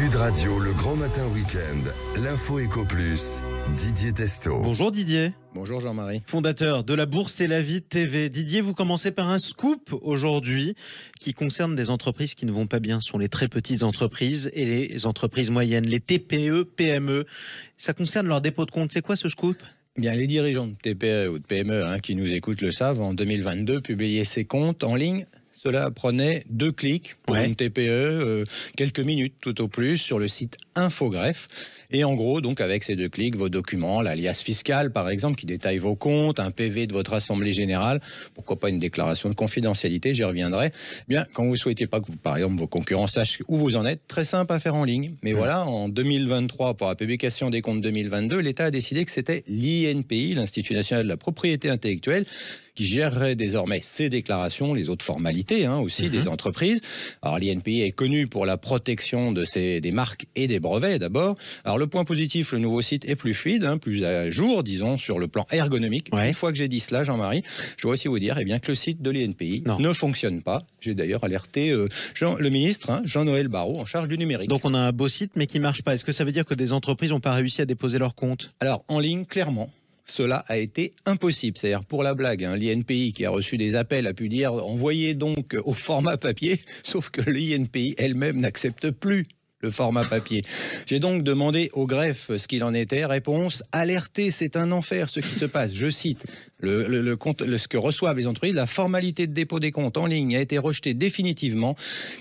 Sud Radio, le grand matin week-end, l'info Éco Plus, Didier Testo. Bonjour Didier. Bonjour Jean-Marie. Fondateur de La Bourse et la Vie TV. Didier, vous commencez par un scoop aujourd'hui qui concerne des entreprises qui ne vont pas bien. Ce sont les très petites entreprises et les entreprises moyennes, les TPE, PME. Ça concerne leur dépôt de compte. C'est quoi ce scoop ? Bien, les dirigeants de TPE ou de PME qui nous écoutent le savent, en 2022, publier ses comptes en ligne, cela prenait 2 clics pour une TPE, quelques minutes tout au plus sur le site Infogreffe. Et en gros, donc avec ces 2 clics, vos documents, l'alias fiscal par exemple qui détaille vos comptes, un PV de votre assemblée générale, pourquoi pas une déclaration de confidentialité, j'y reviendrai. Bien, quand vous ne souhaitez pas que par exemple vos concurrents sachent où vous en êtes, très simple à faire en ligne. Mais voilà, en 2023, pour la publication des comptes 2022, l'État a décidé que c'était l'INPI, l'Institut national de la propriété intellectuelle, qui gérerait désormais ces déclarations, les autres formalités aussi des entreprises. Alors l'INPI est connu pour la protection de des marques et des brevets d'abord. Alors le point positif, le nouveau site est plus fluide, plus à jour, disons, sur le plan ergonomique. Une fois que j'ai dit cela, Jean-Marie, je dois aussi vous dire que le site de l'INPI ne fonctionne pas. J'ai d'ailleurs alerté le ministre, Jean-Noël Barrot, en charge du numérique. Donc on a un beau site mais qui ne marche pas. Est-ce que ça veut dire que des entreprises n'ont pas réussi à déposer leur compte ? Alors en ligne, clairement. Cela a été impossible. C'est-à-dire, pour la blague, l'INPI qui a reçu des appels a pu dire envoyez donc au format papier, sauf que l'INPI elle-même n'accepte plus le format papier. J'ai donc demandé au greffe ce qu'il en était. Réponse, alerter, c'est un enfer ce qui se passe. Je cite, ce que reçoivent les entreprises, la formalité de dépôt des comptes en ligne a été rejetée définitivement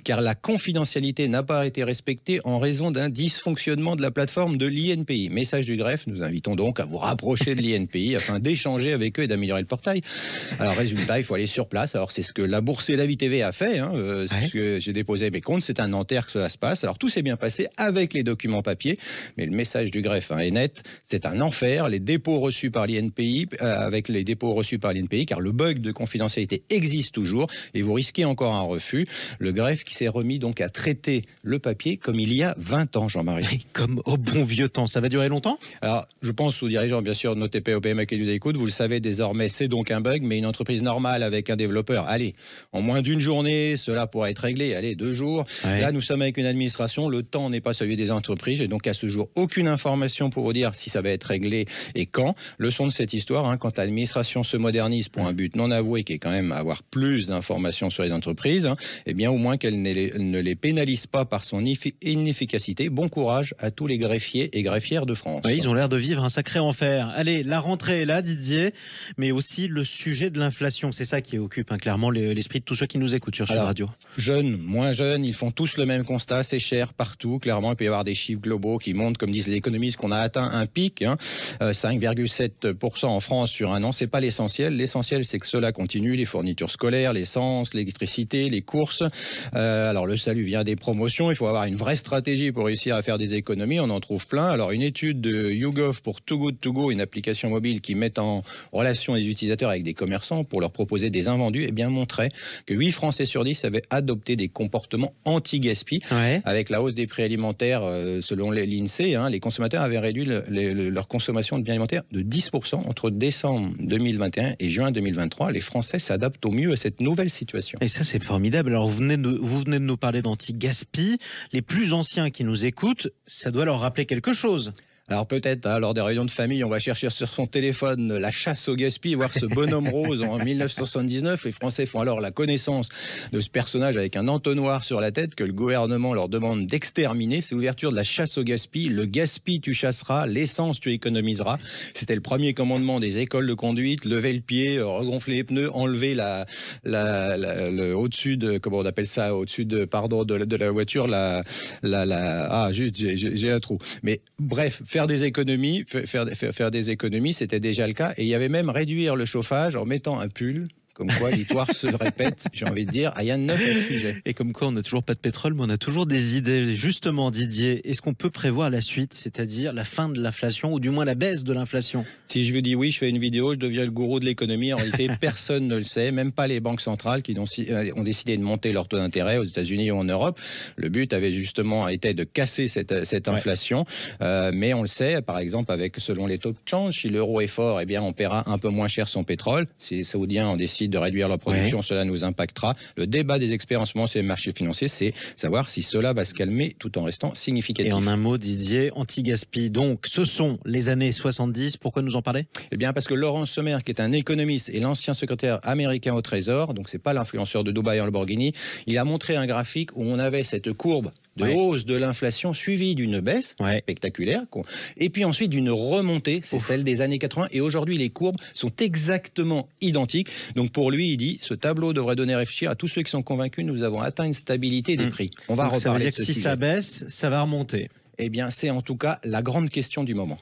car la confidentialité n'a pas été respectée en raison d'un dysfonctionnement de la plateforme de l'INPI. Message du greffe, nous invitons donc à vous rapprocher de l'INPI afin d'échanger avec eux et d'améliorer le portail. Alors résultat, il faut aller sur place. Alors c'est ce que La Bourse et la Vie TV a fait. C'est ce que j'ai déposé mes comptes. C'est un Nanterre que cela se passe. Alors tout s'est bien passé avec les documents papier, mais le message du greffe est net. C'est un enfer. Les dépôts reçus par l'INPI avec les dépôts reçus par l'INPI, car le bug de confidentialité existe toujours et vous risquez encore un refus. Le greffe qui s'est remis donc à traiter le papier comme il y a 20 ans, Jean-Marie. Comme au bon vieux temps. Ça va durer longtemps ? Alors, je pense aux dirigeants, bien sûr, de nos TPE, PME qui nous écoutent. Vous le savez désormais, c'est donc un bug, mais une entreprise normale avec un développeur, allez, en moins d'une journée, cela pourrait être réglé, allez, 2 jours. Là, nous sommes avec une administration, le temps n'est pas celui des entreprises. J'ai donc à ce jour aucune information pour vous dire si ça va être réglé et quand. Leçon de cette histoire, quand l'administration se modernise pour un but non avoué qui est quand même avoir plus d'informations sur les entreprises, eh bien au moins qu'elle ne les pénalise pas par son inefficacité. Bon courage à tous les greffiers et greffières de France. Oui, ils ont l'air de vivre un sacré enfer. Allez, la rentrée est là, Didier, mais aussi le sujet de l'inflation. C'est ça qui occupe clairement l'esprit de tous ceux qui nous écoutent sur Sud Radio. Jeunes, moins jeunes, ils font tous le même constat, c'est cher partout. Clairement, il peut y avoir des chiffres globaux qui montrent, comme disent les économistes, qu'on a atteint un pic, 5,7% en France sur un an. C'est pas l'essentiel. L'essentiel, c'est que cela continue. Les fournitures scolaires, l'essence, l'électricité, les courses. Alors, le salut vient des promotions. Il faut avoir une vraie stratégie pour réussir à faire des économies. On en trouve plein. Alors, une étude de YouGov pour Too Good To Go, une application mobile qui met en relation les utilisateurs avec des commerçants pour leur proposer des invendus, montrait que 8 Français sur 10 avaient adopté des comportements anti-gaspi. Avec la hausse des prix alimentaires, selon l'INSEE, les consommateurs avaient réduit leur consommation de biens alimentaires de 10% entre décembre 2021 et juin 2023. Les Français s'adaptent au mieux à cette nouvelle situation. Et ça, c'est formidable. Alors, vous venez de nous parler d'anti-gaspi. Les plus anciens qui nous écoutent, ça doit leur rappeler quelque chose. Alors peut-être, lors des réunions de famille, on va chercher sur son téléphone la chasse au gaspille, voir ce bonhomme rose en 1979. Les Français font alors la connaissance de ce personnage avec un entonnoir sur la tête que le gouvernement leur demande d'exterminer. C'est l'ouverture de la chasse au gaspille. Le gaspille, tu chasseras. L'essence, tu économiseras. C'était le premier commandement des écoles de conduite. Lever le pied, regonfler les pneus, enlever au-dessus de, comment on appelle ça, au-dessus de, de la voiture, j'ai un trou. Mais bref, faire des économies, c'était déjà le cas. Et il y avait même réduire le chauffage en mettant un pull. Comme quoi, l'histoire se répète, j'ai envie de dire, rien de neuf à ce sujet. Et comme quoi, on n'a toujours pas de pétrole, mais on a toujours des idées. Justement, Didier, est-ce qu'on peut prévoir la suite, c'est-à-dire la fin de l'inflation, ou du moins la baisse de l'inflation ? Si je vous dis oui, je fais une vidéo, je deviens le gourou de l'économie. En réalité, personne ne le sait, même pas les banques centrales qui ont décidé de monter leur taux d'intérêt aux États-Unis ou en Europe. Le but avait justement été de casser cette inflation. Mais on le sait, par exemple, selon les taux de change, si l'euro est fort, on paiera un peu moins cher son pétrole. Si les Saoudiens ont décidé décident de réduire leur production, cela nous impactera. Le débat des experts en ce moment sur les marchés financiers, c'est savoir si cela va se calmer tout en restant significatif. Et en un mot, Didier, anti-gaspi. Donc, ce sont les années 70. Pourquoi nous en parler? Eh bien, parce que Laurent Sommer, qui est un économiste et l'ancien secrétaire américain au Trésor, donc c'est pas l'influenceur de Dubaï en Lamborghini, il a montré un graphique où on avait cette courbe de hausse de l'inflation suivie d'une baisse spectaculaire, et puis ensuite d'une remontée, c'est celle des années 80, et aujourd'hui les courbes sont exactement identiques. Donc pour lui, il dit, ce tableau devrait donner à réfléchir à tous ceux qui sont convaincus, nous avons atteint une stabilité des prix. On va reparler ça veut dire de ce que si sujet. ça baisse, ça va remonter. Eh bien, c'est en tout cas la grande question du moment.